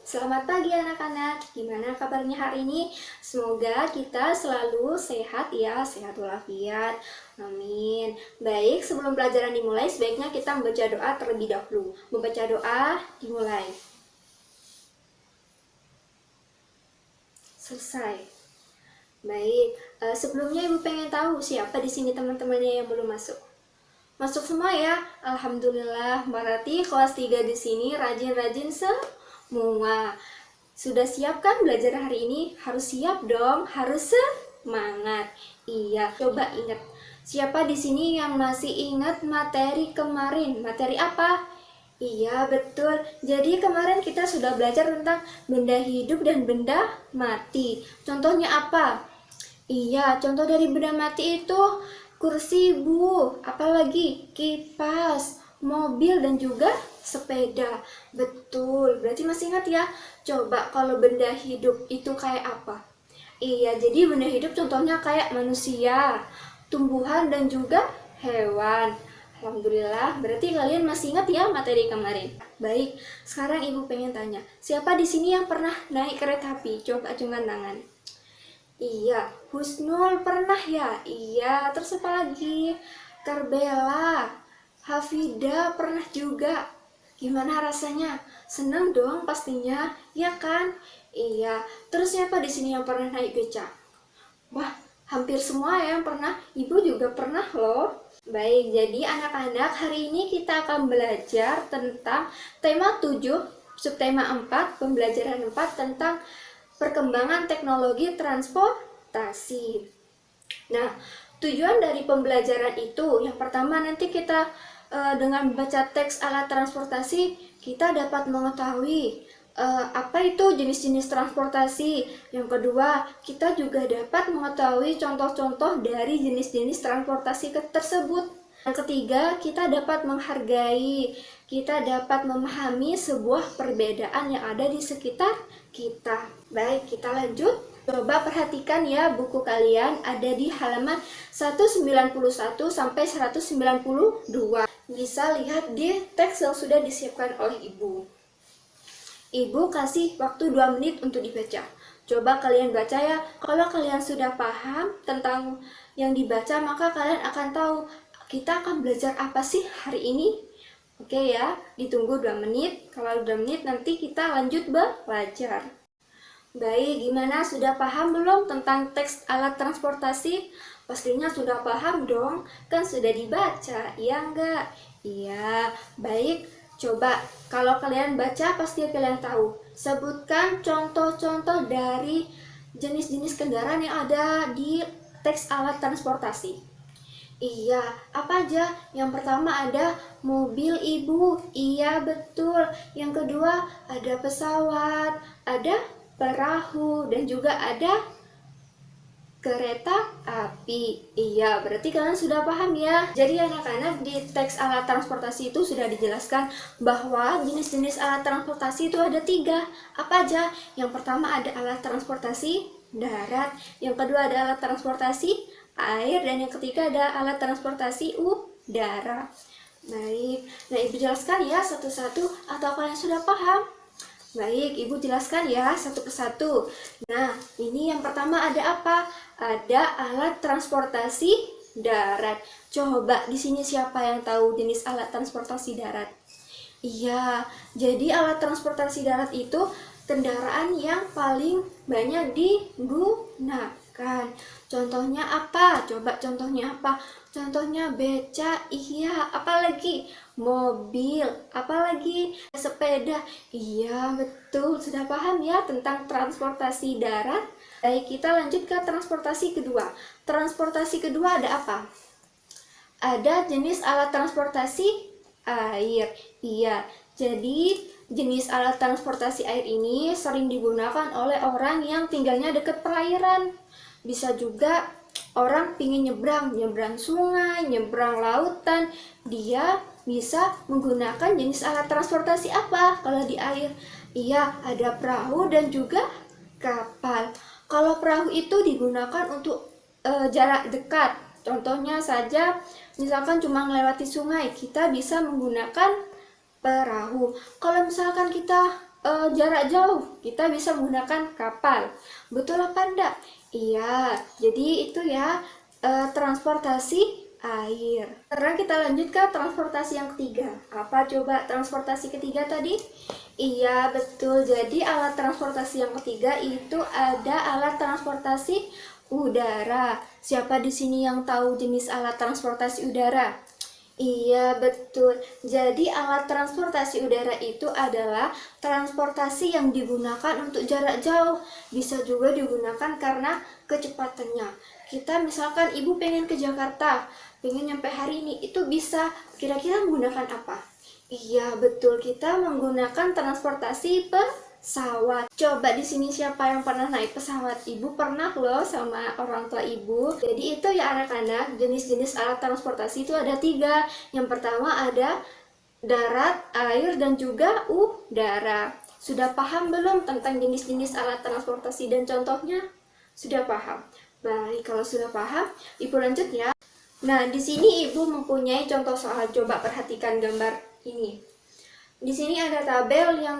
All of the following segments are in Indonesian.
Selamat pagi anak-anak, gimana kabarnya hari ini? Semoga kita selalu sehat ya, sehat walafiat. Amin. Baik, sebelum pelajaran dimulai, sebaiknya kita membaca doa terlebih dahulu. Membaca doa, dimulai. Selesai. Baik, sebelumnya Ibu pengen tahu siapa di sini teman-temannya yang belum masuk. Masuk semua ya. Alhamdulillah, berarti kelas 3 di sini rajin-rajin semua. Sudah siap kan belajar hari ini? Harus siap dong, harus semangat. Iya, coba ingat. Siapa di sini yang masih ingat materi kemarin? Materi apa? Iya, betul. Jadi kemarin kita sudah belajar tentang benda hidup dan benda mati. Contohnya apa? Iya, contoh dari benda mati itu kursi, Bu. Apalagi kipas, mobil, dan juga sepeda. Betul, berarti masih ingat ya? Coba kalau benda hidup itu kayak apa? Iya, jadi benda hidup contohnya kayak manusia, tumbuhan, dan juga hewan. Alhamdulillah, berarti kalian masih ingat ya materi kemarin. Baik, sekarang Ibu pengen tanya, siapa di sini yang pernah naik kereta api? Coba acungkan tangan. Iya, Husnul pernah ya? Iya, terus apa lagi? Karbela, Hafida pernah juga. Gimana rasanya? Seneng dong pastinya, ya kan? Iya, terus siapa di sini yang pernah naik becak? Wah, hampir semua yang pernah. Ibu juga pernah loh. Baik, jadi anak-anak hari ini kita akan belajar tentang tema 7, subtema 4, pembelajaran 4 tentang perkembangan teknologi transportasi. Nah, tujuan dari pembelajaran itu yang pertama nanti kita dengan membaca teks alat transportasi kita dapat mengetahui apa itu jenis-jenis transportasi. Yang kedua, kita juga dapat mengetahui contoh-contoh dari jenis-jenis transportasi tersebut. Yang ketiga, kita dapat menghargai, kita dapat memahami sebuah perbedaan yang ada di sekitar kita. Baik, kita lanjut. Coba perhatikan ya, buku kalian ada di halaman 191 sampai 192. Bisa lihat di teks yang sudah disiapkan oleh Ibu. Ibu kasih waktu 2 menit untuk dibaca. Coba kalian baca ya. Kalau kalian sudah paham tentang yang dibaca, maka kalian akan tahu kita akan belajar apa sih hari ini. Oke ya, ditunggu 2 menit. Kalau 2 menit nanti kita lanjut belajar. Baik, gimana? Sudah paham belum tentang teks alat transportasi? Pastinya sudah paham dong, kan sudah dibaca, iya enggak? Iya, baik. Coba, kalau kalian baca pasti kalian tahu. Sebutkan contoh-contoh dari jenis-jenis kendaraan yang ada di teks alat transportasi. Iya, apa aja? Yang pertama ada mobil Ibu. Iya, betul. Yang kedua ada pesawat, ada perahu, dan juga ada kereta api. Iya, berarti kalian sudah paham ya. Jadi anak-anak, di teks alat transportasi itu sudah dijelaskan bahwa jenis-jenis alat transportasi itu ada 3. Apa aja? Yang pertama ada alat transportasi darat, yang kedua ada alat transportasi air, dan yang ketiga ada alat transportasi udara. Baik, nah Ibu jelaskan ya satu-satu, atau kalian sudah paham? Baik, Ibu jelaskan ya satu persatu. Nah, ini yang pertama ada apa? Ada alat transportasi darat. Coba di sini siapa yang tahu jenis alat transportasi darat? Iya, jadi alat transportasi darat itu kendaraan yang paling banyak digunakan. Contohnya apa? Coba contohnya apa? Contohnya beca, iya. Apalagi? Mobil, apalagi? Sepeda. Iya, betul. Sudah paham ya tentang transportasi darat? Baik, kita lanjut ke transportasi kedua. Transportasi kedua ada apa? Ada jenis alat transportasi air. Iya, jadi jenis alat transportasi air ini sering digunakan oleh orang yang tinggalnya dekat perairan. Bisa juga orang pingin nyebrang sungai, nyebrang lautan, dia bisa menggunakan jenis alat transportasi apa kalau di air? Iya, ada perahu dan juga kapal. Kalau perahu itu digunakan untuk jarak dekat. Contohnya saja, misalkan cuma melewati sungai, kita bisa menggunakan perahu. Kalau misalkan kita jarak jauh, kita bisa menggunakan kapal. Betul apa enggak? Iya, jadi itu ya transportasi air. Sekarang kita lanjut ke transportasi yang ketiga. Apa coba transportasi ketiga tadi? Iya, betul. Jadi alat transportasi yang ketiga itu ada alat transportasi udara. Siapa di sini yang tahu jenis alat transportasi udara? Iya, betul. Jadi alat transportasi udara itu adalah transportasi yang digunakan untuk jarak jauh. Bisa juga digunakan karena kecepatannya. Kita misalkan ibu pengen ke Jakarta, pengen nyampe hari ini, itu bisa kira-kira menggunakan apa? Iya, betul. Kita menggunakan transportasi pesawat. Coba di sini siapa yang pernah naik pesawat? Ibu pernah loh sama orang tua ibu. Jadi itu ya anak-anak, jenis-jenis alat transportasi itu ada 3. Yang pertama ada darat, air, dan juga udara. Sudah paham belum tentang jenis-jenis alat transportasi dan contohnya? Sudah paham? Baik, kalau sudah paham, ibu lanjut ya. Nah, di sini ibu mempunyai contoh soal. Coba perhatikan gambar ini. Di sini ada tabel yang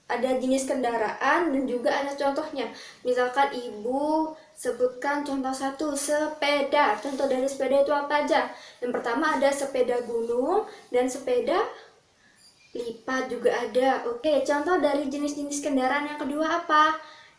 ada jenis kendaraan dan juga ada contohnya. Misalkan ibu sebutkan contoh 1, sepeda. Contoh dari sepeda itu apa aja? Yang pertama ada sepeda gunung dan sepeda lipat juga ada. Oke, contoh dari jenis-jenis kendaraan yang kedua apa?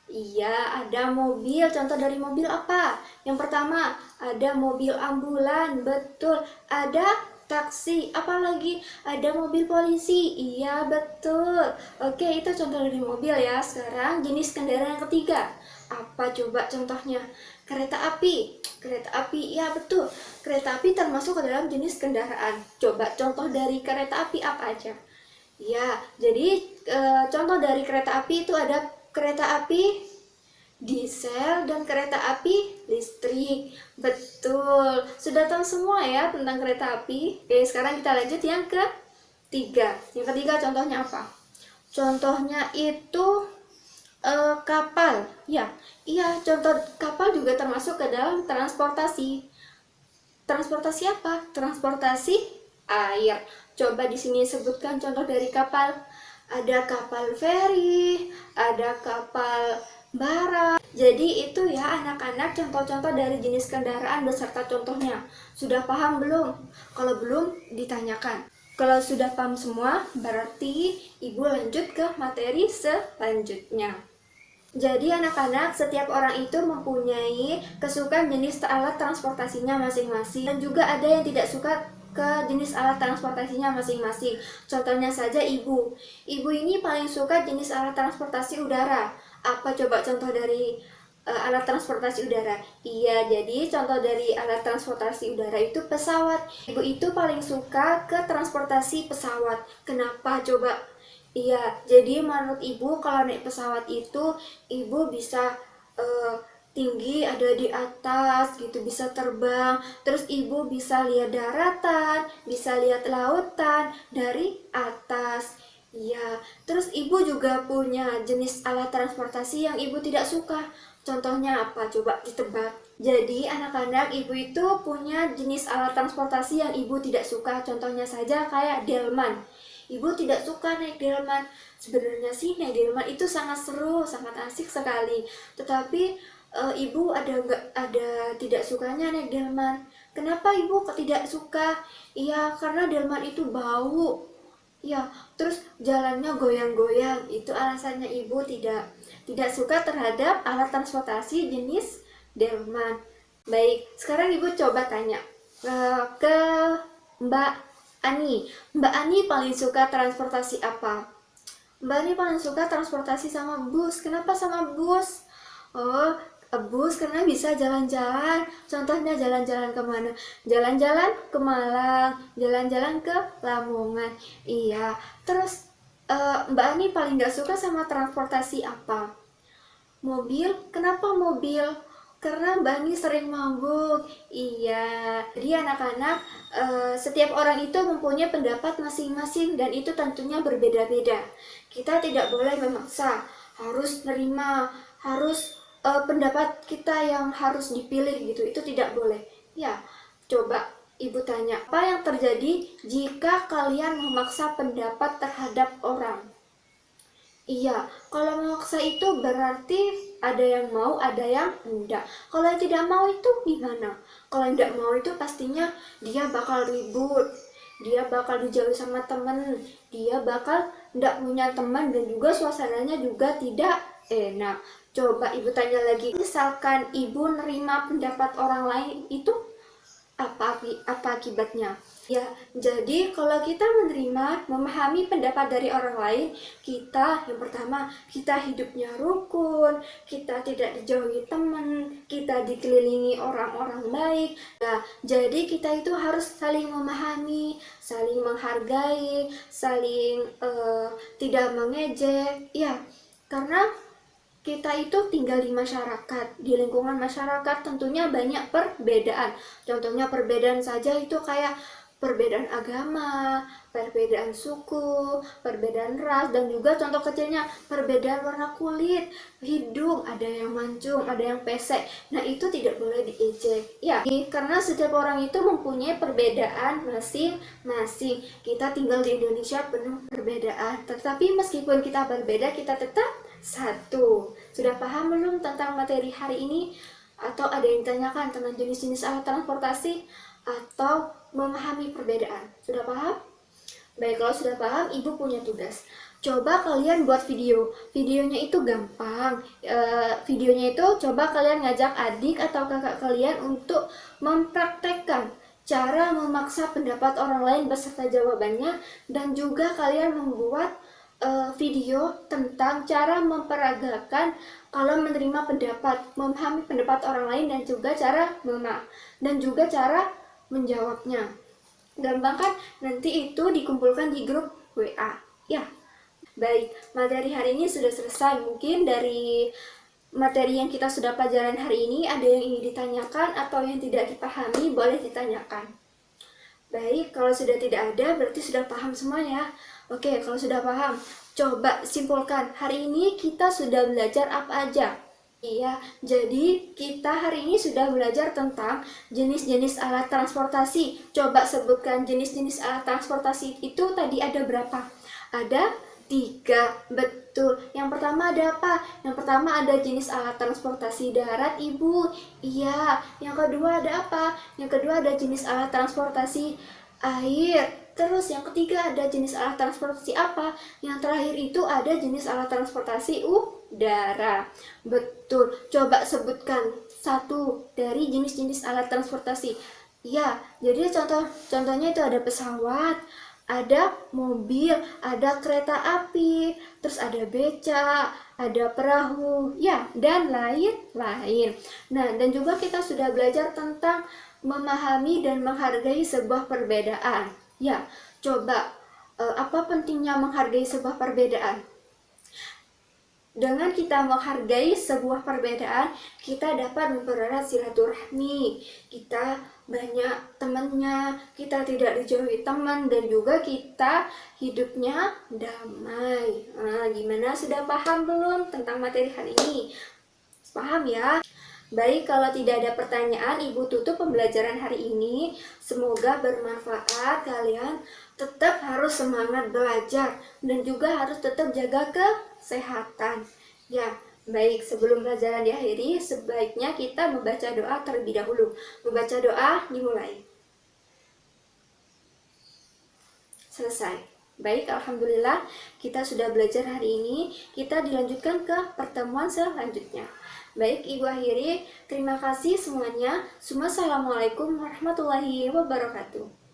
Iya, ada mobil. Contoh dari mobil apa? Yang pertama, ada mobil ambulan. Betul. Ada taksi. Apalagi? Ada mobil polisi. Iya, betul. Oke, itu contoh dari mobil ya. Sekarang jenis kendaraan yang ketiga. Apa coba contohnya? Kereta api. Kereta api, ya betul. Kereta api termasuk ke dalam jenis kendaraan. Coba contoh dari kereta api apa aja? Ya, jadi contoh dari kereta api itu ada kereta api diesel dan kereta api listrik. Betul. Sudah tahu semua ya tentang kereta api. Oke, sekarang kita lanjut yang ketiga. Yang ketiga contohnya apa? Contohnya itu kapal. Ya, iya, contoh kapal juga termasuk ke dalam transportasi. Transportasi apa? Transportasi air. Coba di sini sebutkan contoh dari kapal. Ada kapal feri, ada kapal bara. Jadi itu ya anak-anak contoh-contoh dari jenis kendaraan beserta contohnya. Sudah paham belum? Kalau belum ditanyakan. Kalau sudah paham semua, berarti ibu lanjut ke materi selanjutnya. Jadi anak-anak, setiap orang itu mempunyai kesukaan jenis alat transportasinya masing-masing dan juga ada yang tidak suka ke jenis alat transportasinya masing-masing. Contohnya saja ibu. Ibu ini paling suka jenis alat transportasi udara. Apa coba contoh dari alat transportasi udara? Iya, jadi contoh dari alat transportasi udara itu pesawat. Ibu itu paling suka ke transportasi pesawat. Kenapa coba? Iya, jadi menurut ibu kalau naik pesawat itu ibu bisa tinggi ada di atas gitu, bisa terbang, terus ibu bisa lihat daratan, bisa lihat lautan dari atas. Iya, terus ibu juga punya jenis alat transportasi yang ibu tidak suka. Contohnya apa? Coba ditebak. Jadi anak-anak, ibu itu punya jenis alat transportasi yang ibu tidak suka. Contohnya saja kayak delman. Ibu tidak suka naik delman. Sebenarnya sih naik delman itu sangat seru, sangat asik sekali. Tetapi ibu ada tidak sukanya naik delman. Kenapa ibu tidak suka? Iya, karena delman itu bau. Ya, terus jalannya goyang-goyang. Itu alasannya ibu tidak suka terhadap alat transportasi jenis delman. Baik, sekarang ibu coba tanya ke Mbak Ani. Mbak Ani paling suka transportasi apa? Mbak Ani paling suka transportasi sama bus. Kenapa sama bus? Oh, bus karena bisa jalan-jalan. Contohnya jalan-jalan kemana? Jalan-jalan ke Malang, jalan-jalan ke Lamongan. Iya. Terus Mbak Ani paling gak suka sama transportasi apa? Mobil? Kenapa mobil? Karena Mbak Ani sering mabuk. Iya. Jadi anak-anak, setiap orang itu mempunyai pendapat masing-masing dan itu tentunya berbeda-beda. Kita tidak boleh memaksa, harus nerima, harus pendapat kita yang harus dipilih gitu. Itu tidak boleh. Ya, coba ibu tanya, apa yang terjadi jika kalian memaksa pendapat terhadap orang? Iya, kalau memaksa itu berarti ada yang mau, ada yang enggak. Kalau yang tidak mau itu gimana? Kalau yang tidak mau itu pastinya dia bakal ribut, dia bakal dijauhi sama temen, dia bakal enggak punya teman dan juga suasananya juga tidak enak. Coba ibu tanya lagi, misalkan ibu nerima pendapat orang lain itu apa akibatnya? Ya, jadi kalau kita menerima, memahami pendapat dari orang lain, kita yang pertama, kita hidupnya rukun, kita tidak dijauhi teman, kita dikelilingi orang-orang baik. Nah, jadi kita itu harus saling memahami, saling menghargai, saling tidak mengejek. Ya, karena kita itu tinggal di masyarakat, di lingkungan masyarakat tentunya banyak perbedaan. Contohnya perbedaan saja itu kayak perbedaan agama, perbedaan suku, perbedaan ras, dan juga contoh kecilnya perbedaan warna kulit, hidung, ada yang mancung, ada yang pesek. Nah, itu tidak boleh diejek. Ya, karena setiap orang itu mempunyai perbedaan masing-masing. Kita tinggal di Indonesia penuh perbedaan, tetapi meskipun kita berbeda, kita tetap satu. Sudah paham belum tentang materi hari ini? Atau ada yang ditanyakan tentang jenis-jenis alat transportasi? Atau memahami perbedaan? Sudah paham? Baik, kalau sudah paham, ibu punya tugas. Coba kalian buat video. Videonya itu gampang. Videonya itu coba kalian ngajak adik atau kakak kalian untuk mempraktekkan cara memaksa pendapat orang lain beserta jawabannya, dan juga kalian membuat video tentang cara memperagakan kalau menerima pendapat, memahami pendapat orang lain, dan juga cara menjawabnya. Gampang kan? Nanti itu dikumpulkan di grup WA. Ya, baik. Materi hari ini sudah selesai. Mungkin dari materi yang kita sudah pelajaran hari ini ada yang ingin ditanyakan atau yang tidak dipahami, boleh ditanyakan. Baik, kalau sudah tidak ada berarti sudah paham semua ya. Oke, kalau sudah paham, coba simpulkan. Hari ini kita sudah belajar apa aja? Iya, jadi kita hari ini sudah belajar tentang jenis-jenis alat transportasi. Coba sebutkan jenis-jenis alat transportasi itu tadi ada berapa? Ada 3, betul. Yang pertama ada apa? Yang pertama ada jenis alat transportasi darat, Ibu. Iya. Yang kedua ada apa? Yang kedua ada jenis alat transportasi air. Terus yang ketiga ada jenis alat transportasi apa? Yang terakhir itu ada jenis alat transportasi udara. Betul. Coba sebutkan satu dari jenis-jenis alat transportasi. Ya, jadi contohnya itu ada pesawat, ada mobil, ada kereta api, terus ada beca, ada perahu, ya, dan lain-lain. Nah, dan juga kita sudah belajar tentang memahami dan menghargai sebuah perbedaan. Ya, coba apa pentingnya menghargai sebuah perbedaan? Dengan kita menghargai sebuah perbedaan, kita dapat mempererat silaturahmi. Kita banyak temannya, kita tidak dijauhi teman, dan juga kita hidupnya damai. Nah, gimana, sudah paham belum tentang materi hari ini? Paham ya? Baik, kalau tidak ada pertanyaan, Ibu tutup pembelajaran hari ini. Semoga bermanfaat. Kalian tetap harus semangat belajar dan juga harus tetap jaga kesehatan. Ya, baik, sebelum pelajaran diakhiri, sebaiknya kita membaca doa terlebih dahulu. Membaca doa dimulai. Selesai. Baik, alhamdulillah kita sudah belajar hari ini. Kita dilanjutkan ke pertemuan selanjutnya. Baik, Ibu akhiri. Terima kasih semuanya. Assalamualaikum warahmatullahi wabarakatuh.